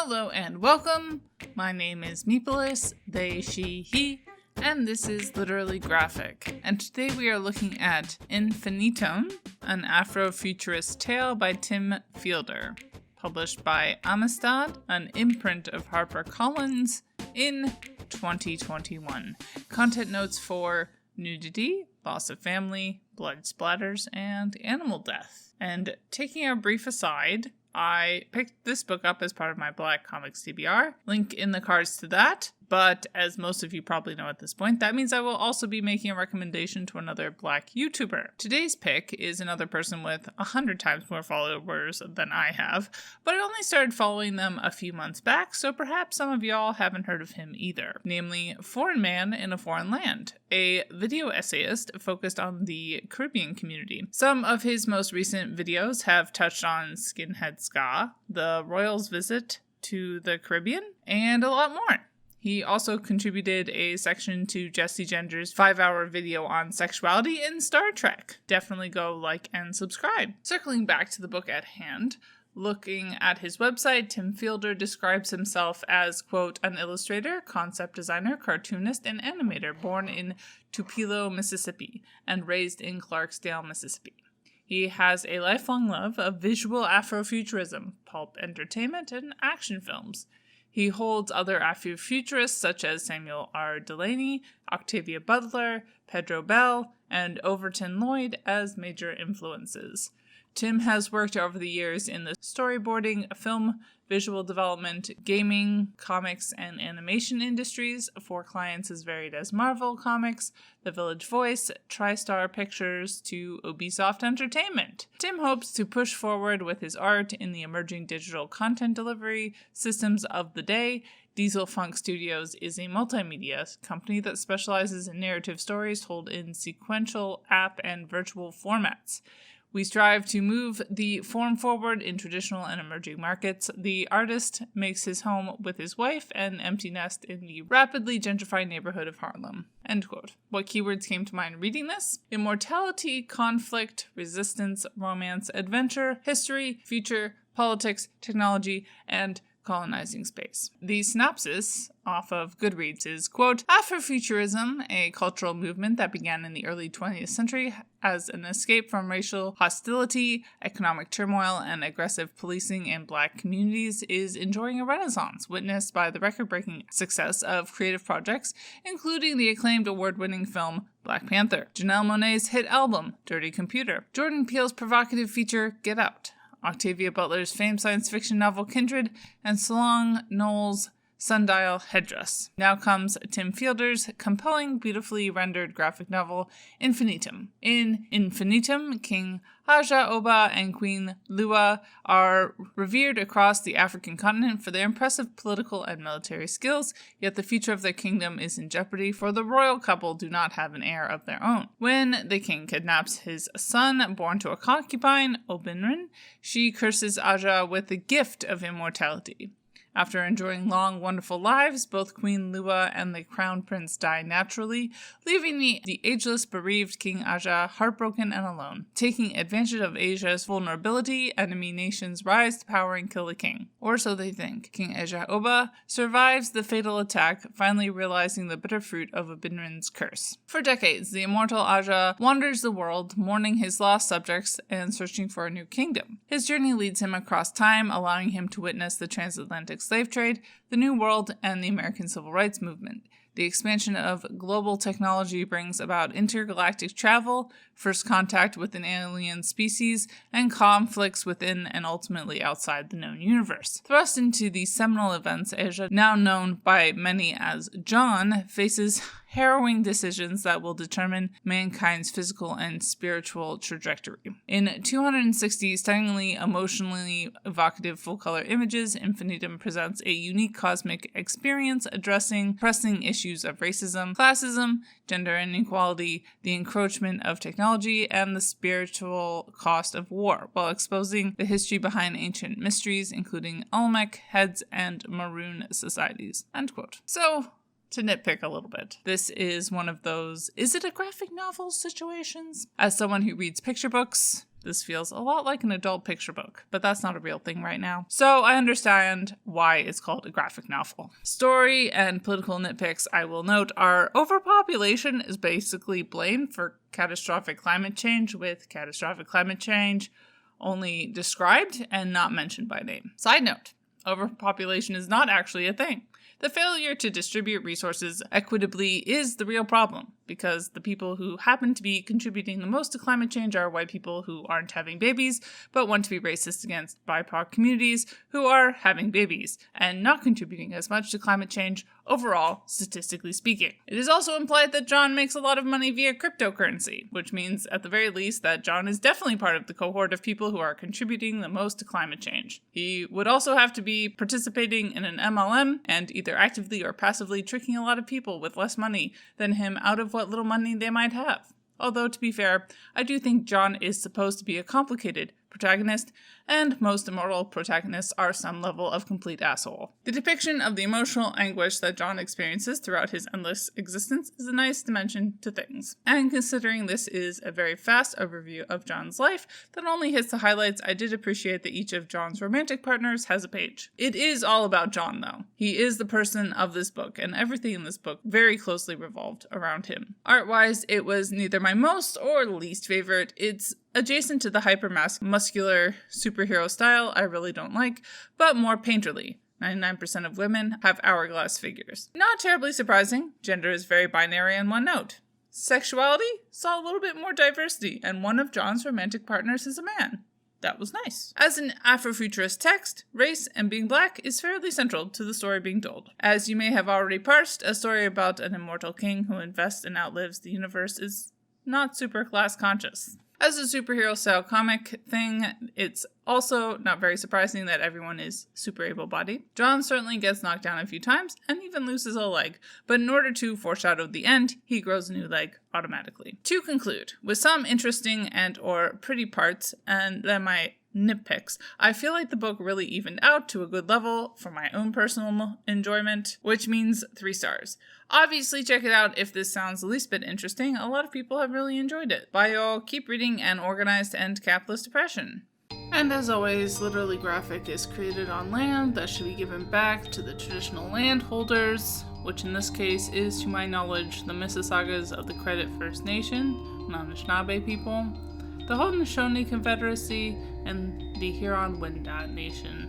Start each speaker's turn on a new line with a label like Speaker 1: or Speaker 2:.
Speaker 1: Hello and welcome. My name is Meepolis, they, she, he, and this is Literally Graphic. And today we are looking at Infinitum, an Afrofuturist Tale by Tim Fielder, published by Amistad, an imprint of HarperCollins, in 2021. Content notes for nudity, loss of family, blood splatters, and animal death. And taking a brief aside, I picked this book up as part of my Black Comics TBR. Link in the cards to that. But as most of you probably know at this point, that means I will also be making a recommendation to another Black YouTuber. Today's pick is another person with 100 times more followers than I have, but I only started following them a few months back, so perhaps some of y'all haven't heard of him either. Namely, Foreign Man in a Foreign Land, a video essayist focused on the Caribbean community. Some of his most recent videos have touched on skinhead ska, the royals' visit to the Caribbean, and a lot more. He also contributed a section to Jesse Gender's 5-hour video on sexuality in Star Trek. Definitely go like and subscribe. Circling back to the book at hand, looking at his website, Tim Fielder describes himself as, quote, an illustrator, concept designer, cartoonist, and animator born in Tupelo, Mississippi, and raised in Clarksdale, Mississippi. He has a lifelong love of visual Afrofuturism, pulp entertainment, and action films. He holds other Afrofuturists such as Samuel R. Delany, Octavia Butler, Pedro Bell, and Overton Lloyd as major influences. Tim has worked over the years in the storyboarding, film, visual development, gaming, comics, and animation industries for clients as varied as Marvel Comics, The Village Voice, TriStar Pictures, to Ubisoft Entertainment. Tim hopes to push forward with his art in the emerging digital content delivery systems of the day. Diesel Funk Studios is a multimedia company that specializes in narrative stories told in sequential, app, and virtual formats. We strive to move the form forward in traditional and emerging markets. The artist makes his home with his wife and empty nest in the rapidly gentrified neighborhood of Harlem. End quote. What keywords came to mind reading this? Immortality, conflict, resistance, romance, adventure, history, future, politics, technology, and colonizing space. The synopsis off of Goodreads is, quote, Afrofuturism, a cultural movement that began in the early 20th century as an escape from racial hostility, economic turmoil, and aggressive policing in Black communities, is enjoying a renaissance witnessed by the record-breaking success of creative projects, including the acclaimed award-winning film Black Panther, Janelle Monae's hit album Dirty Computer, Jordan Peele's provocative feature Get Out, Octavia Butler's famed science fiction novel Kindred, and Solange Knowles' sundial headdress. Now comes Tim Fielder's compelling, beautifully rendered graphic novel, Infinitum. In Infinitum, King AjA Oba and Queen Lewa are revered across the African continent for their impressive political and military skills, yet the future of their kingdom is in jeopardy, for the royal couple do not have an heir of their own. When the king kidnaps his son, born to a concubine, Obinrin, she curses AjA with the gift of immortality. After enjoying long, wonderful lives, both Queen Lewa and the Crown Prince die naturally, leaving the ageless, bereaved King AjA heartbroken and alone. Taking advantage of AjA's vulnerability, enemy nations rise to power and kill the king. Or so they think. King AjA Oba survives the fatal attack, finally realizing the bitter fruit of Obinrin's curse. For decades, the immortal AjA wanders the world, mourning his lost subjects and searching for a new kingdom. His journey leads him across time, allowing him to witness the transatlantic slave trade, the New World, and the American Civil Rights Movement. The expansion of global technology brings about intergalactic travel, first contact with an alien species, and conflicts within and ultimately outside the known universe. Thrust into these seminal events, AjA, now known by many as John, faces harrowing decisions that will determine mankind's physical and spiritual trajectory. In 260 stunningly emotionally evocative full-color images, Infinitum presents a unique cosmic experience addressing pressing issues of racism, classism, gender inequality, the encroachment of technology, and the spiritual cost of war, while exposing the history behind ancient mysteries, including Olmec, heads, and maroon societies. End quote. So, to nitpick a little bit, this is one of those is it a graphic novel situations. As someone who reads picture books, This feels a lot like an adult picture book, but that's not a real thing right now. So I understand why it's called a graphic novel. Story and political nitpicks, I will note, are overpopulation is basically blamed for catastrophic climate change, with catastrophic climate change only described and not mentioned by name. Side note, overpopulation is not actually a thing. The failure to distribute resources equitably is the real problem, because the people who happen to be contributing the most to climate change are white people who aren't having babies, but want to be racist against BIPOC communities who are having babies, and not contributing as much to climate change overall, statistically speaking. It is also implied that John makes a lot of money via cryptocurrency, which means, at the very least, that John is definitely part of the cohort of people who are contributing the most to climate change. He would also have to be participating in an MLM, and either actively or passively tricking a lot of people with less money than him out of what little money they might have. Although, to be fair, I do think John is supposed to be a complicated protagonist, and most immortal protagonists are some level of complete asshole. The depiction of the emotional anguish that John experiences throughout his endless existence is a nice dimension to things. And considering this is a very fast overview of John's life that only hits the highlights, I did appreciate that each of John's romantic partners has a page. It is all about John, though. He is the person of this book, and everything in this book very closely revolved around him. Art-wise, it was neither my most or least favorite. It's adjacent to the muscular superhero style I really don't like, but more painterly. 99% of women have hourglass figures. Not terribly surprising, gender is very binary on one note. Sexuality saw a little bit more diversity, and one of John's romantic partners is a man. That was nice. As an Afrofuturist text, race and being black is fairly central to the story being told. As you may have already parsed, a story about an immortal king who invests and outlives the universe is not super class conscious. As a superhero-style comic thing, it's also not very surprising that everyone is super able-bodied. John certainly gets knocked down a few times, and even loses a leg, but in order to foreshadow the end, he grows a new leg automatically. To conclude, with some interesting and or pretty parts, and then my nitpicks, I feel like the book really evened out to a good level for my own personal enjoyment, which means 3 stars. Obviously, check it out if this sounds the least bit interesting. A lot of people have really enjoyed it. Bye y'all, keep reading and organized to end capitalist oppression. And as always, Literally Graphic is created on land that should be given back to the traditional landholders, which in this case is, to my knowledge, the Mississaugas of the Credit First Nation, non-Anishinaabe people, the Haudenosaunee Confederacy, and the Huron-Wendat Nation.